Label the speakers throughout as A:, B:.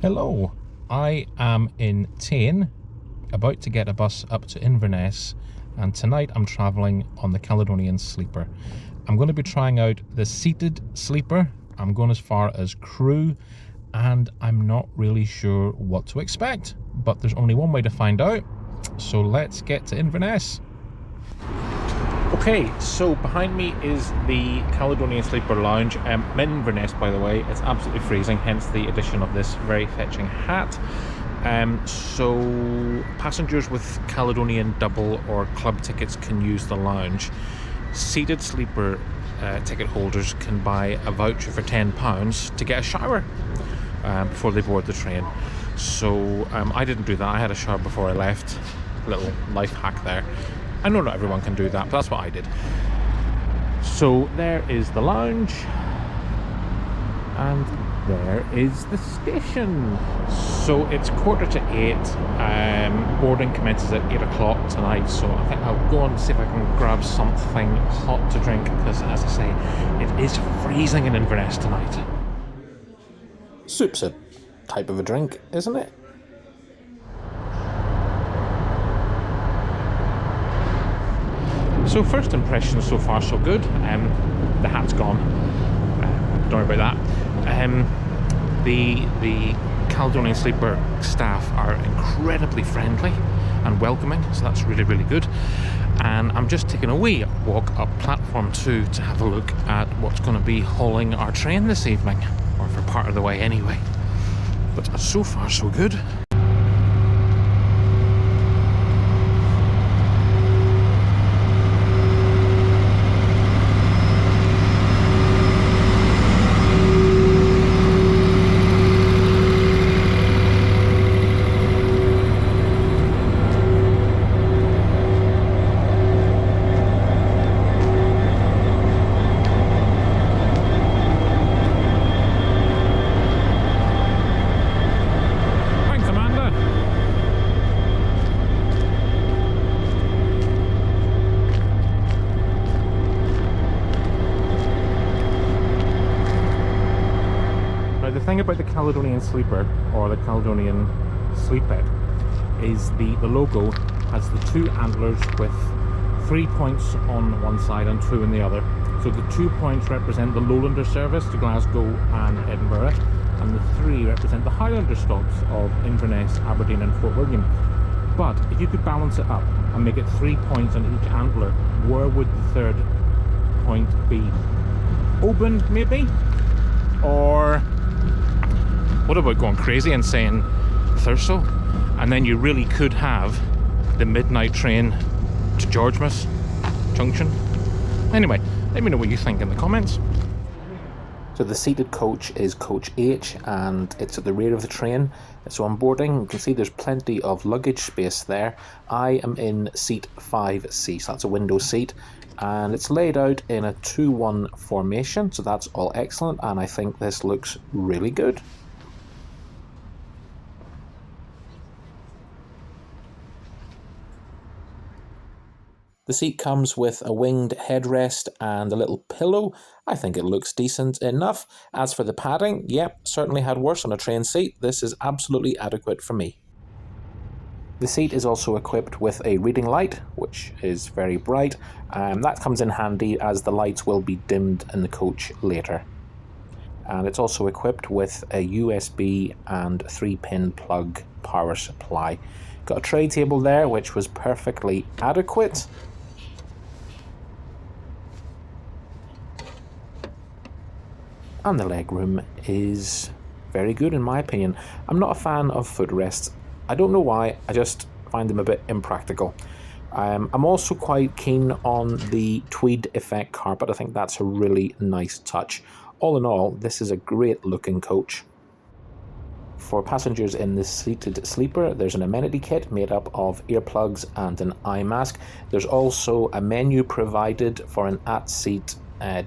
A: Hello, I am in Tain, about to get a bus up to Inverness, and tonight I'm travelling on the Caledonian Sleeper. I'm going to be trying out the seated sleeper. I'm going as far as Crewe, and I'm not really sure what to expect, but there's only one way to find out, so let's get to Inverness. Okay, so behind me is the Caledonian Sleeper Lounge. I'm in Inverness, by the way. It's absolutely freezing, hence the addition of this very fetching hat. So passengers with Caledonian double or club tickets can use the lounge. Seated sleeper ticket holders can buy a voucher for £10 to get a shower before they board the train. So I didn't do that. I had a shower before I left. Little life hack there. I know not everyone can do that, but that's what I did. So there is the lounge, and there is the station. So it's 7:45. Boarding commences at 8 o'clock tonight, so I think I'll go and see if I can grab something hot to drink, because as I say, it is freezing in Inverness tonight. Soup's a type of a drink, isn't it? So first impressions so far so good. The hat's gone. Don't worry about that. The Caledonian Sleeper staff are incredibly friendly and welcoming, so that's really, really good. And I'm just taking a wee walk up platform 2 to have a look at what's going to be hauling our train this evening, or for part of the way anyway. But so far so good. The thing about the Caledonian Sleeper, or the Caledonian Sleepette, is the logo has the two antlers with 3 points on one side and 2 on the other. So the 2 points represent the Lowlander service to Glasgow and Edinburgh, and the 3 represent the Highlander stops of Inverness, Aberdeen and Fort William. But if you could balance it up and make it 3 points on each antler, where would the third point be? Oban, maybe? Or what about going crazy and saying Thurso? And then you really could have the midnight train to Georgemouth Junction. Anyway, let me know what you think in the comments. So the seated coach is coach H, and it's at the rear of the train. So on boarding, you can see there's plenty of luggage space there. I am in seat 5C, so that's a window seat. And it's laid out in a 2-1 formation, so that's all excellent, and I think this looks really good. The seat comes with a winged headrest and a little pillow. I think it looks decent enough. As for the padding, yep, certainly had worse on a train seat. This is absolutely adequate for me. The seat is also equipped with a reading light, which is very bright. That comes in handy as the lights will be dimmed in the coach later. And it's also equipped with a USB and 3-pin plug power supply. Got a tray table there, which was perfectly adequate. And the legroom is very good in my opinion. I'm not a fan of footrests. I don't know why, I just find them a bit impractical. I'm also quite keen on the tweed effect carpet. I think that's a really nice touch. All in all, this is a great looking coach. For passengers in the seated sleeper, there's an amenity kit made up of earplugs and an eye mask. There's also a menu provided for an at-seat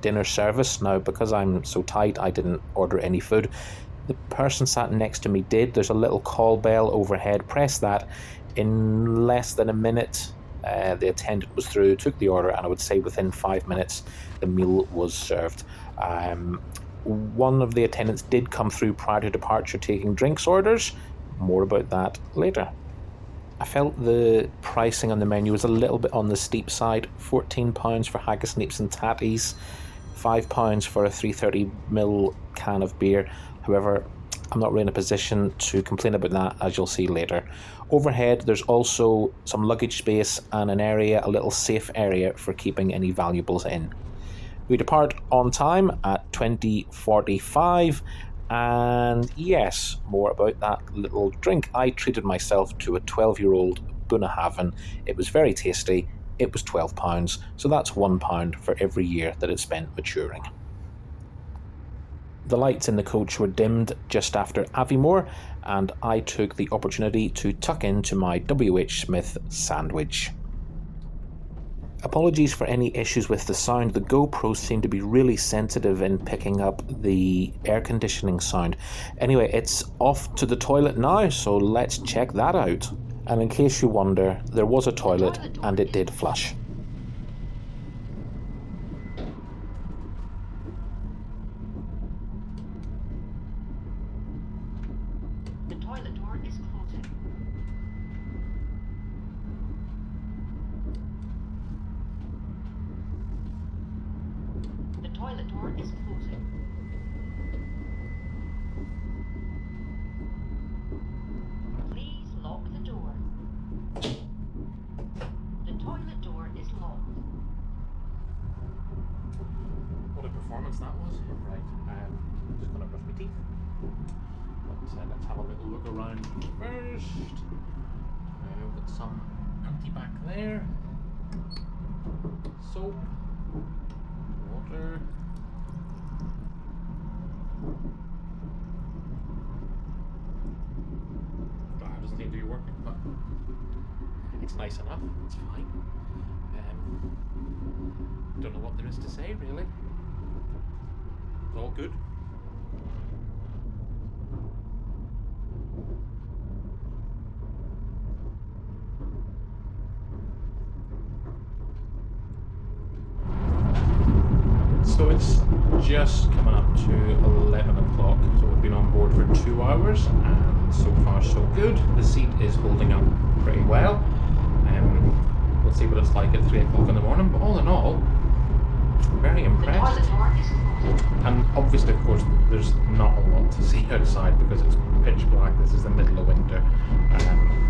A: dinner service. Now, because I'm so tight, I didn't order any food. The person sat next to me did. There's a little call bell overhead. Press that. In less than a minute, the attendant was through, took the order, and I would say within 5 minutes, the meal was served. one of the attendants did come through prior to departure taking drinks orders. More about that later. I felt the pricing on the menu was a little bit on the steep side. £14 for haggis, neeps and tatties, £5 for a 330ml can of beer. However, I'm not really in a position to complain about that, as you'll see later. Overhead, there's also some luggage space and an area, a little safe area for keeping any valuables in. We depart on time at 20:45, and yes, more about that little drink. I treated myself to a 12-year-old Bunnahabhain. It was very tasty. It was £12, so that's £1 for every year that it spent maturing. The lights in the coach were dimmed just after Aviemore, and I took the opportunity to tuck into my W.H. Smith sandwich. Apologies for any issues with the sound. The GoPro seemed to be really sensitive in picking up the air conditioning sound. Anyway, it's off to the toilet now, so let's check that out. And in case you wonder, there was a toilet and it did flush.
B: The toilet door is closing. The toilet door is closing. Please lock the door. The toilet door is locked.
A: What a performance that was. Right, I'm just going to brush my teeth. But let's have a little look around first. We've got some empty back there. Soap. Water. It doesn't seem to be working, but it's nice enough. It's fine. Don't know what there is to say, really. It's all good. So it's just coming up to 11 o'clock, so we've been on board for 2 hours, and so far so good. The seat is holding up pretty well. We'll see what it's like at 3 o'clock in the morning, but all in all, very impressed. And obviously, of course, there's not a lot to see outside because it's pitch black. This is the middle of winter,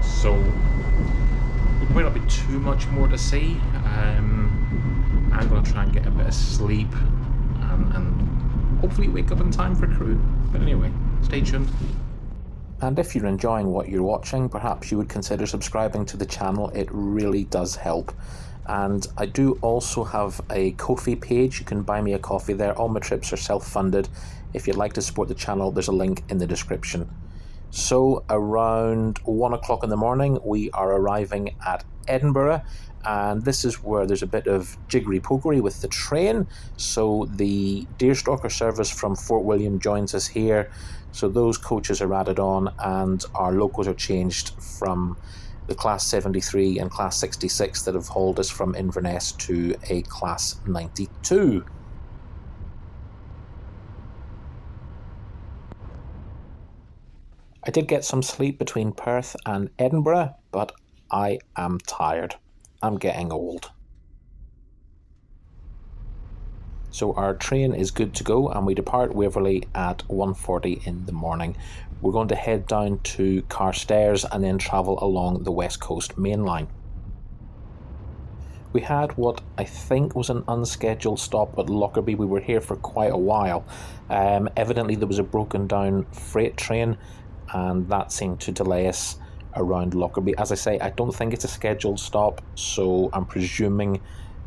A: so there might not be too much more to see. I'm going to try and get a bit of sleep and hopefully wake up in time for Crewe. But anyway, stay tuned. And if you're enjoying what you're watching, perhaps you would consider subscribing to the channel. It really does help. And I do also have a Ko-fi page. You can buy me a coffee there. All my trips are self-funded. If you'd like to support the channel, there's a link in the description. So around 1 o'clock in the morning, we are arriving at Edinburgh, and this is where there's a bit of jiggery-pokery with the train. So the Deerstalker service from Fort William joins us here. So those coaches are added on, and our locos are changed from the Class 73 and Class 66 that have hauled us from Inverness to a Class 92. I did get some sleep between Perth and Edinburgh, but I am tired. I'm getting old. So our train is good to go, and we depart Waverley at 1:40 in the morning. We're going to head down to Carstairs and then travel along the West Coast main line. We had what I think was an unscheduled stop at Lockerbie. We were here for quite a while. Evidently there was a broken down freight train, and that seemed to delay us around Lockerbie. As I say, I don't think it's a scheduled stop, so I'm presuming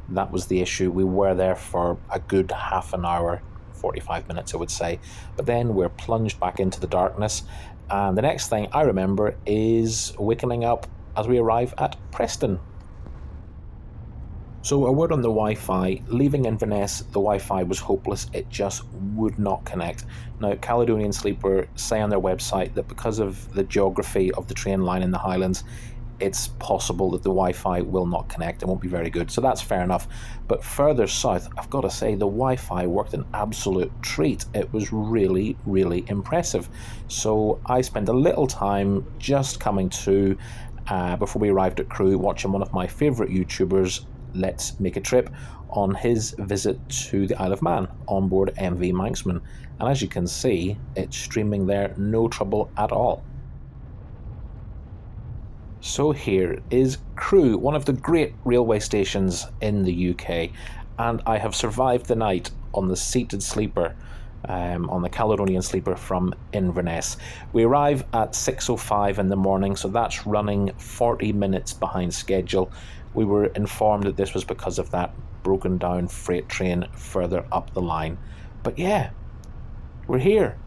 A: that was the issue. We were there for a good half an hour, 45 minutes I would say, but then we're plunged back into the darkness, and the next thing I remember is waking up as we arrive at Preston. So a word on the Wi-Fi. Leaving Inverness, the Wi-Fi was hopeless. It just would not connect. Now, Caledonian Sleeper say on their website that because of the geography of the train line in the Highlands, it's possible that the Wi-Fi will not connect. It won't be very good, so that's fair enough. But further south, I've got to say, the Wi-Fi worked an absolute treat. It was really, really impressive. So I spent a little time just coming to, before we arrived at Crewe, watching one of my favourite YouTubers, Let's Make a Trip, on his visit to the Isle of Man, Onboard MV Manxman. And as you can see, it's streaming there, no trouble at all. So here is Crewe, one of the great railway stations in the UK, and I have survived the night on the seated sleeper, on the Caledonian Sleeper from Inverness. We arrive at 6:05 in the morning, so that's running 40 minutes behind schedule. We were informed that this was because of that broken down freight train further up the line. But yeah, we're here.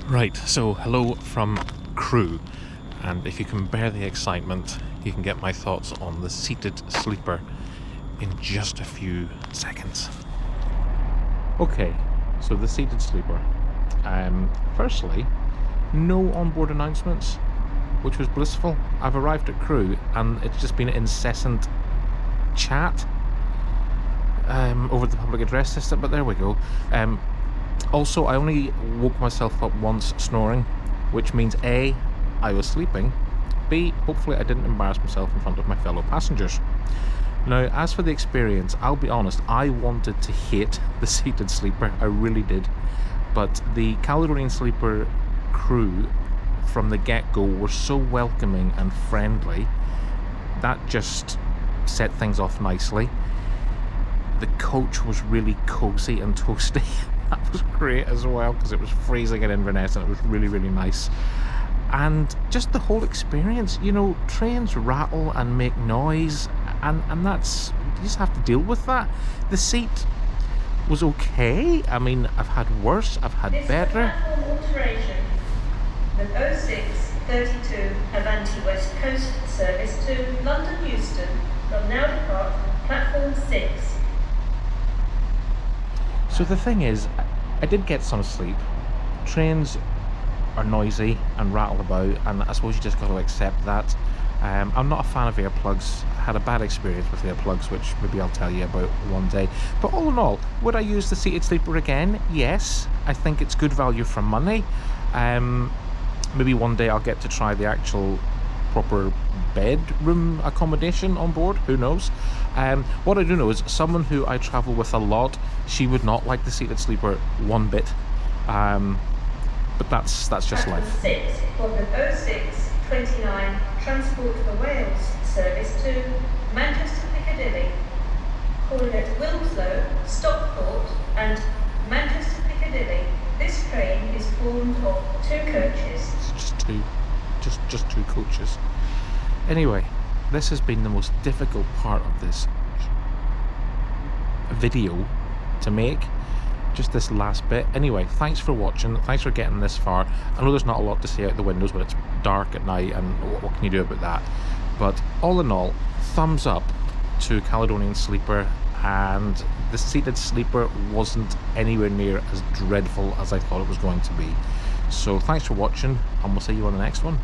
A: Right, so hello from Crewe, and if you can bear the excitement, you can get my thoughts on the seated sleeper in just a few seconds. Okay, so the seated sleeper. Firstly, no onboard announcements, which was blissful. I've arrived at Crewe and it's just been incessant chat over the public address system, but there we go. Also, I only woke myself up once snoring, which means A, I was sleeping, B, hopefully I didn't embarrass myself in front of my fellow passengers. Now, as for the experience, I'll be honest, I wanted to hate the seated sleeper, I really did. But the Caledonian Sleeper crew from the get-go were so welcoming and friendly, that just set things off nicely. The coach was really cosy and toasty. That was great as well, because it was freezing in Inverness and it was really, really nice. And just the whole experience, you know, trains rattle and make noise, and that's, you just have to deal with that. The seat was okay. I mean, I've had worse, I've had better.
C: Platform alteration. The 0632 Avanti West Coast service to London Euston will now depart platform 6.
A: So the thing is, I did get some sleep. Trains are noisy and rattle about, and I suppose you just got to accept that. I'm not a fan of earplugs. I had a bad experience with earplugs, which maybe I'll tell you about one day. But all in all, would I use the seated sleeper again? Yes, I think it's good value for money. Maybe one day I'll get to try the actual proper bedroom accommodation on board, who knows. What I do know is someone who I travel with a lot, she would not like the seated sleeper one bit, but that's just life.
C: 6 for the 0629 Transport for Wales service to Manchester Piccadilly, calling at Wilmslow, Stockport and Manchester Piccadilly. This train is formed of 2 coaches.
A: Just two coaches. Anyway, this has been the most difficult part of this video to make, just this last bit. Anyway, thanks for watching, thanks for getting this far. I know there's not a lot to see out the windows when it's dark at night, and what can you do about that? But all in all, thumbs up to Caledonian Sleeper, and the seated sleeper wasn't anywhere near as dreadful as I thought it was going to be. So thanks for watching, and we'll see you on the next one.